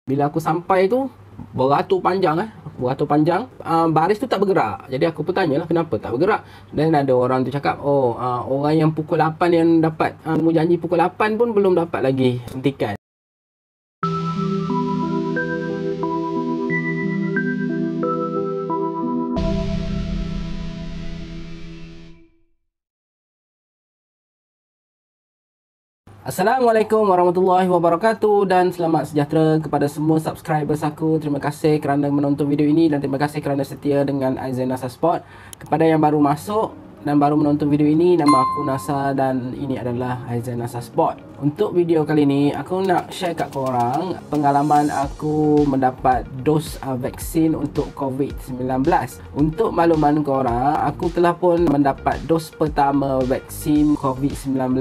Bila aku sampai tu beratur panjang beratur panjang, baris tu tak bergerak. Jadi aku pun tanyalah kenapa tak bergerak. Dan ada orang tu cakap, orang yang pukul 8 yang dapat temu janji pukul 8 pun belum dapat lagi suntikan. Assalamualaikum warahmatullahi wabarakatuh dan selamat sejahtera kepada semua subscribers aku. Terima kasih kerana menonton video ini dan terima kasih kerana setia dengan Aizen Nasa Sport. Kepada yang baru masuk dan baru menonton video ini, nama aku Nasa dan ini adalah Aizen Nasa Sport. Untuk video kali ini, aku nak share kat korang pengalaman aku mendapat dos vaksin untuk COVID-19. Untuk makluman korang, aku telah pun mendapat dos pertama vaksin COVID-19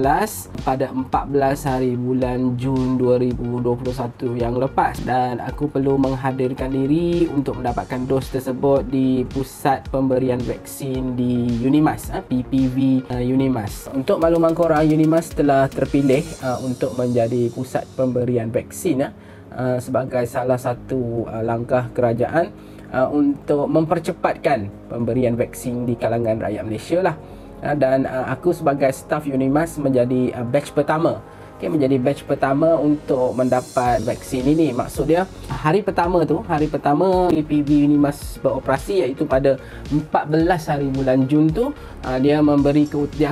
pada 14 hari bulan Jun 2021 yang lepas. Dan aku perlu menghadirkan diri untuk mendapatkan dos tersebut di pusat pemberian vaksin di Unimas, PPV Unimas. Untuk makluman korang, Unimas telah terpilih untuk menjadi pusat pemberian vaksin sebagai salah satu langkah kerajaan untuk mempercepatkan pemberian vaksin di kalangan rakyat Malaysia lah. Dan aku sebagai staf Unimas menjadi batch pertama. Menjadi batch pertama untuk mendapat vaksin ini. Maksud dia hari pertama PPV Unimas beroperasi, iaitu pada 14 hari bulan Jun tu, dia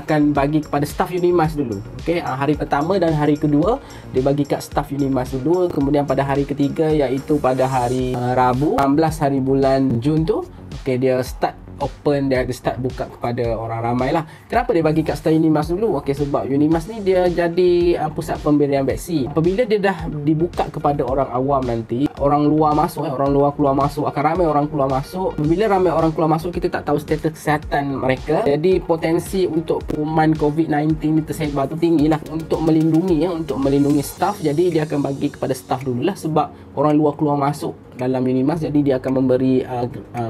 akan bagi kepada staf Unimas dulu. Hari pertama dan hari kedua dia bagi kat staf Unimas dulu. Kemudian pada hari ketiga, iaitu pada hari Rabu 16 hari bulan Jun tu, dia start open, dia start buka kepada orang ramai lah. Kenapa dia bagi kat staf Unimas dulu? Sebab Unimas ni dia jadi pusat pemberian vaksin. Apabila dia dah dibuka kepada orang awam nanti, orang luar masuk, orang luar keluar masuk, akan ramai orang keluar masuk. Apabila ramai orang keluar masuk, kita tak tahu status kesihatan mereka. Jadi potensi untuk kuman COVID-19 ni tersebar tu tinggi lah. Untuk melindungi staf, jadi dia akan bagi kepada staf dululah, sebab orang luar keluar masuk dalam Unimas. Jadi dia akan memberi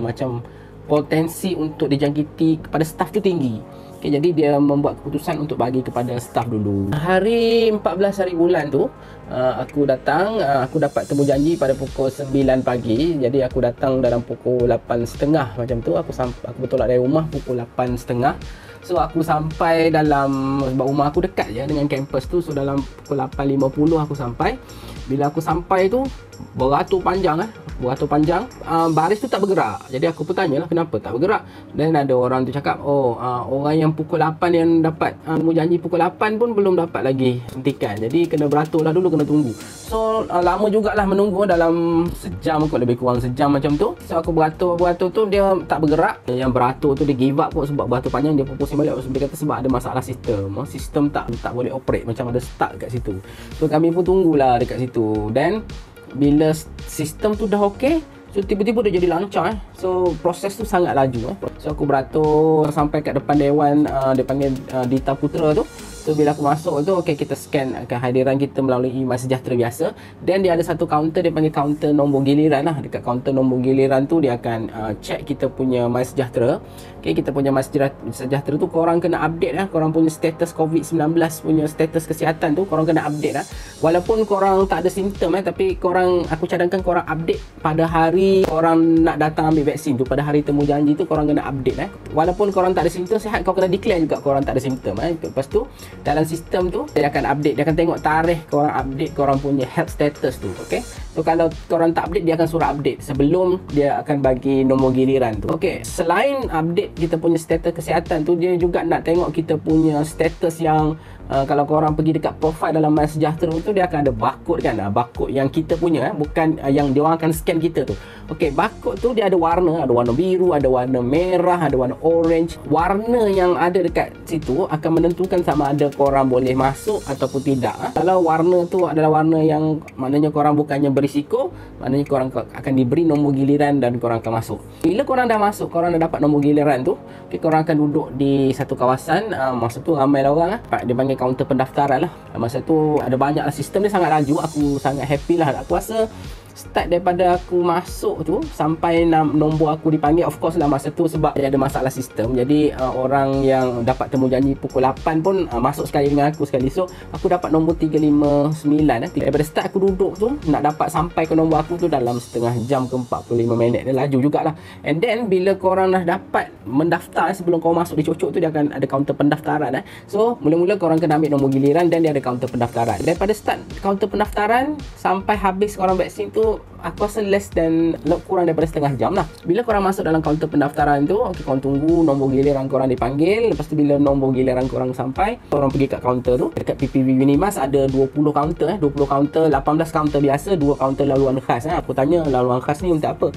macam potensi untuk dijangkiti kepada staf tu tinggi. Jadi dia membuat keputusan untuk bagi kepada staf dulu. Hari 14 hari bulan tu, aku datang, aku dapat temu janji pada pukul 9 pagi. Jadi aku datang dalam pukul 8.30 macam tu. Aku bertolak dari rumah pukul 8.30. So aku sampai dalam, sebab rumah aku dekat je dengan kampus tu, so dalam pukul 8.50 aku sampai. Bila aku sampai tu beratur panjang baris tu tak bergerak. Jadi aku pun tanyalah kenapa tak bergerak. Dan ada orang tu cakap, orang yang pukul 8 yang dapat temu janji pukul 8 pun belum dapat lagi suntikan. Jadi kena beratur lah dulu, kena tunggu. So lama jugalah menunggu, dalam sejam kot, lebih kurang sejam macam tu. So aku beratur tu dia tak bergerak. Yang beratur tu dia give up kot, sebab beratur panjang. Dia pusing balik, dia kata sebab ada masalah sistem tak boleh operate, macam ada stuck kat situ. So kami pun tunggulah dekat situ. Dan bila sistem tu dah okey, so tiba-tiba dia jadi lancar. So proses tu sangat laju. So aku beratur sampai kat depan dewan, dia panggil Dita Putra tu. So bila aku masuk tu, kita scan kehadiran kita melalui MySejahtera biasa. Dan dia ada satu kaunter, dia panggil kaunter nombor giliran lah. Dekat kaunter nombor giliran tu dia akan check kita punya MySejahtera. Kita punya MySejahtera tu korang kena update lah. Korang punya status COVID-19 punya status kesihatan tu korang kena update lah. Walaupun korang tak ada simptom tapi aku cadangkan korang update pada hari korang nak datang ambil vaksin tu. Pada hari temu janji tu korang kena update Walaupun korang tak ada simptom sihat, kau kena declare juga korang tak ada simptom Lepas tu dalam sistem tu dia akan update, dia akan tengok tarikh korang update korang punya health status tu. So kalau korang tak update, dia akan suruh update sebelum dia akan bagi nombor giliran tu. Selain update kita punya status kesihatan tu, dia juga nak tengok kita punya status yang kalau korang pergi dekat profile dalam MySejahtera tu, dia akan ada barcode barcode yang kita punya bukan yang dia orang akan scan kita tu. Barcode tu dia ada warna biru, ada warna merah, ada warna orange. Warna yang ada dekat situ akan menentukan sama ada korang boleh masuk ataupun tidak. Kalau warna tu adalah warna yang maknanya korang bukannya berisiko, maknanya korang akan diberi nombor giliran dan korang akan masuk. Bila korang dah masuk, korang dah dapat nombor giliran tu, korang akan duduk di satu kawasan. Masa tu ramai lah orang dia panggil kaunter pendaftaran lah. Masa tu ada banyak lah, sistem dia sangat laju. Aku sangat happy lah. Aku rasa start daripada aku masuk tu sampai nombor aku dipanggil. Of course lah masa tu sebab dia ada masalah sistem, jadi orang yang dapat temu janji pukul 8 pun masuk sekali dengan aku sekali. So aku dapat nombor 359 daripada start aku duduk tu, nak dapat sampai ke nombor aku tu dalam setengah jam ke 45 minit. Dia laju jugalah. And then bila korang dah dapat mendaftar, sebelum kau masuk di Cocok tu dia akan ada kaunter pendaftaran. So mula-mula korang kena ambil nombor giliran dan dia ada kaunter pendaftaran. Daripada start kaunter pendaftaran sampai habis korang vaksin tu, aku rasa less than kurang daripada setengah jam lah. Bila korang masuk dalam kaunter pendaftaran tu, okay, korang tunggu nombor giliran korang dipanggil. Lepas tu bila nombor giliran korang sampai, korang pergi kat kaunter tu. Dekat PPV Unimas ada 20 kaunter 20 kaunter, 18 kaunter biasa, 2 kaunter laluan khas. Aku tanya laluan khas ni untuk apa?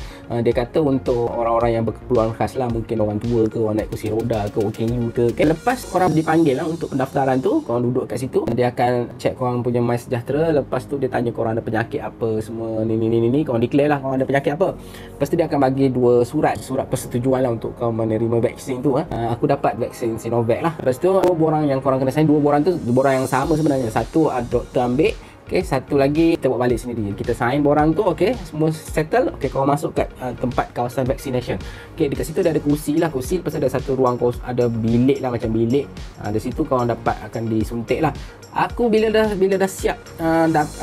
Dia kata untuk orang-orang yang berkeperluan khas lah, mungkin orang tua ke, orang naik kursi roda ke, OKU ke. Okay, lepas korang dipanggil lah untuk pendaftaran tu, korang duduk kat situ, dia akan check korang punya MySejahtera. Lepas tu dia tanya korang ada penyakit apa semua ni, korang declare lah korang ada penyakit apa. Lepas tu dia akan bagi 2 surat persetujuan lah untuk kau menerima vaksin tu. Aku dapat vaksin Sinovac lah. Lepas tu 2 borang yang korang kena sign, 2 borang tu 2 borang yang sama sebenarnya. Satu doktor ambil, okay, satu lagi kita buat balik sendiri. Kita sign borang tu, okay, semua settle. Okay, kau masuk kat tempat kawasan vaccination. Okay, dekat situ ada kursi lah, kursi. Lepas ada satu ruang, ada bilik lah, macam bilik. Di situ kau dapat akan disuntik lah. Aku bila dah siap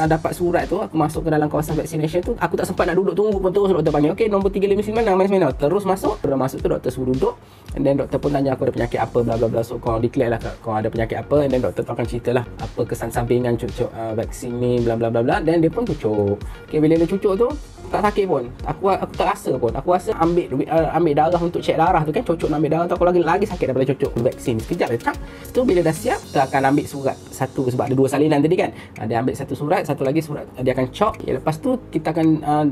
dapat surat tu, aku masuk ke dalam kawasan vaccination tu. Aku tak sempat nak duduk tunggu pun, terus doktor panggil, okay, nombor 359 nama mana. Terus masuk. Dah masuk tu doktor suruh duduk. And then doktor pun tanya aku ada penyakit apa, bla bla bla. So kau declare lah kau ada penyakit apa. And then doktor tu akan cerita lah apa kesan sampingan cucuk vaksin ni, bla bla bla bla. Dan dia pun cucuk. Okay, bila dia cucuk tu tak sakit pun. Aku tak rasa pun. Aku rasa ambil darah untuk check darah tu kan, cucuk nak ambil darah tu, aku lagi sakit daripada cucuk vaksin. Sekejap je tak. Tu bila dah siap, kita akan ambil surat satu, sebab ada 2 salinan tadi kan. Dia ambil satu surat, satu lagi surat dia akan cop. Lepas tu kita akan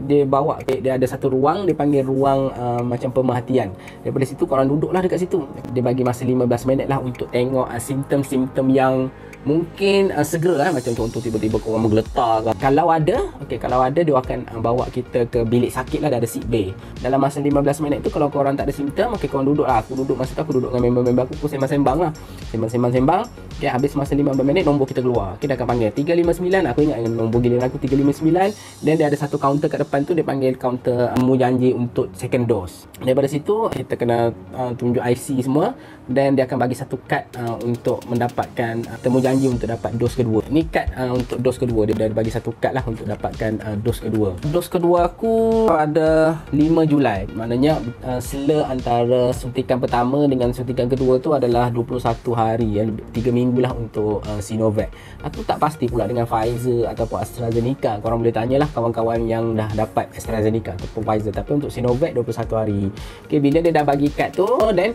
dia bawa, dia ada satu ruang, dia panggil ruang macam pemerhatian. Daripada situ korang duduklah dekat situ. Dia bagi masa 15 minit lah untuk tengok simptom-simptom yang mungkin segera macam contoh tiba-tiba korang menggeletar ke. Kalau ada, dia akan bawa kita ke bilik sakit lah, dah ada sick bay. Dalam masa 15 minit tu kalau korang tak ada simptom, korang duduk lah. Aku duduk masa tu, aku duduk dengan member-member aku sembang-sembang lah. Sembang-sembang. Habis masa 15 minit nombor kita keluar. Dia akan panggil 359. Aku ingat nombor giliran aku 359. Dan dia ada satu kaunter kat depan tu, dia panggil kaunter temu janji untuk second dose. Daripada situ kita kena tunjuk IC semua. Dan dia akan bagi satu kad untuk mendapatkan temu janji untuk dapat dos kedua. Ni kad untuk dos kedua. Dia dah bagi satu kad lah untuk dapatkan dos kedua. Dos kedua aku pada 5 Julai. Maknanya sela antara suntikan pertama dengan suntikan kedua tu adalah 21 hari, 3 minggu lah untuk Sinovac. Aku tak pasti pula dengan Pfizer ataupun AstraZeneca. Korang boleh tanyalah kawan-kawan yang dah dapat AstraZeneca ataupun Pfizer. Tapi untuk Sinovac 21 hari. Okay, bila dia dah bagi kad tu, dan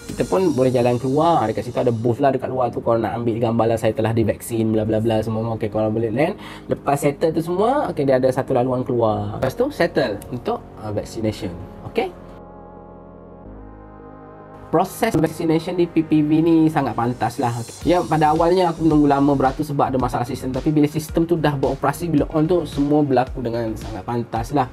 kita pun boleh jalan keluar. Dekat situ ada booth lah dekat luar tu. Korang nak ambil gambar lah saya telah divaksin, bla bla bla semua. Okay, korang boleh land. Lepas settle tu semua, okay, dia ada satu laluan keluar. Lepas tu settle untuk vaccination. Okay. Proses vaccination di PPV ni sangat pantas lah. Ya, pada awalnya aku menunggu lama beratus sebab ada masalah sistem. Tapi bila sistem tu dah beroperasi, bila on tu, semua berlaku dengan sangat pantas lah.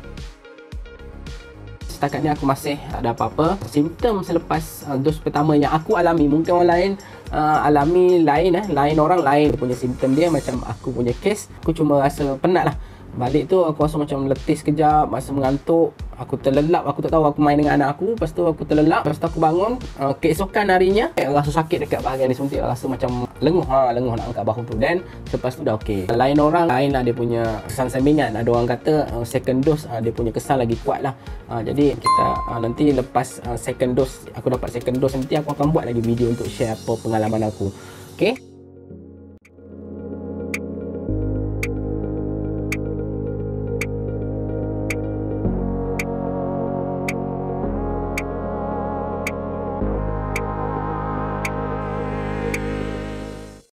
Setakat ni aku masih tak ada apa-apa. Simptom selepas dos pertama yang aku alami, mungkin orang lain alami lain orang lain punya simptom dia. Macam aku punya kes, aku cuma rasa penat lah. Balik tu aku rasa macam letih sekejap, masa mengantuk, aku terlelap, aku tak tahu, aku main dengan anak aku, lepas tu aku terlelap, lepas tu aku bangun, keesokan harinya rasa sakit dekat bahagian disuntik, rasa macam lenguh nak angkat bahu tu. Dan lepas tu dah okey. Lain orang lain lah dia punya kesan sampingan. Ada orang kata second dose dia punya kesan lagi kuat lah. Jadi kita nanti lepas second dose, aku dapat second dose, nanti aku akan buat lagi video untuk share apa pengalaman aku. Okey.